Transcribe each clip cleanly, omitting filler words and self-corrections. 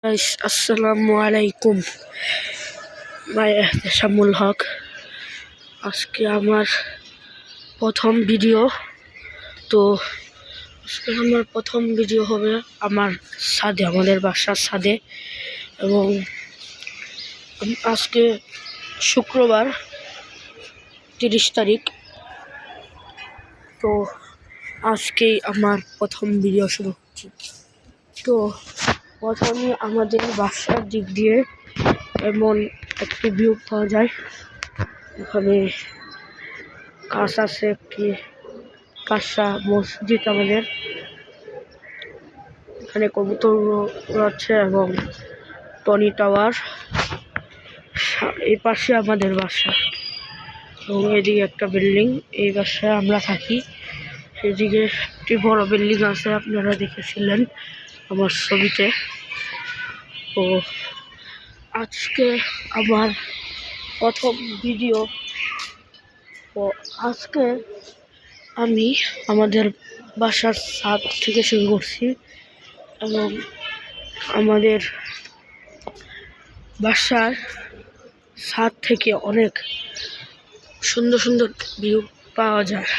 Guys, আসসালামু আলাইকুম। ভাই শামুল হক। আজকে আমার প্রথম ভিডিও। তো আজকে আমার প্রথম ভিডিও হবে আমার ছাদে, আমাদের বাসার ছাদে। এবং আজকে শুক্রবার 30 তারিখ। তো আজকেই আমার প্রথম ভিডিও শুরু হচ্ছে। তো প্রথমে আমাদের বাসার দিক দিয়ে এমন একটি ভিউ পাওয়া যায়। এখানে কাছ আছে, একটি কাঁসা মসজিদ আমাদের। এখানে কবুতর আছে এবং টনি টাওয়ার। এই পাশে আমাদের বাসা এবং এদিকে একটা বিল্ডিং। এই বাসায় আমরা থাকি। এদিকে একটি বড় বিল্ডিং আছে, আপনারা দেখেছিলেন আমার ছবিতে। তো আজকে আমার প্রথম ভিডিও। তো আজকে আমি আমাদের বাসার ছাদ থেকে শুরু করছি এবং আমাদের বাসার ছাদ থেকে অনেক সুন্দর সুন্দর ভিউ পাওয়া যায়।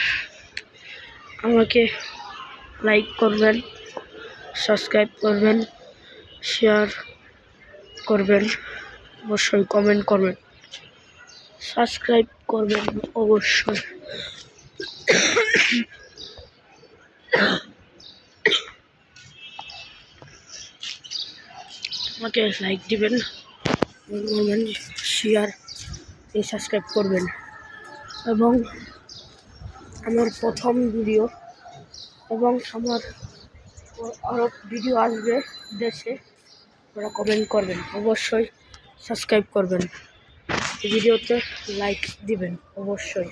আমাকে লাইক করবেন, সাবস্ক্রাইব করবেন, শেয়ার করবেন, অবশ্যই কমেন্ট করবেন, সাবস্ক্রাইব করবেন অবশ্যই। আমাকে লাইক দিবেন, শেয়ার, সাবস্ক্রাইব করবেন। এবং আমার প্রথম ভিডিও এবং আমার আরও ভিডিও আসবে দেশে, ওরা কমেন্ট করবেন, অবশ্যই সাবস্ক্রাইব করবেন, ভিডিওতে লাইক দিবেন অবশ্যই।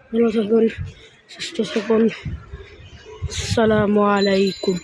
ভালো থাকুন, সুস্থ থাকুন। আসসালামু আলাইকুম।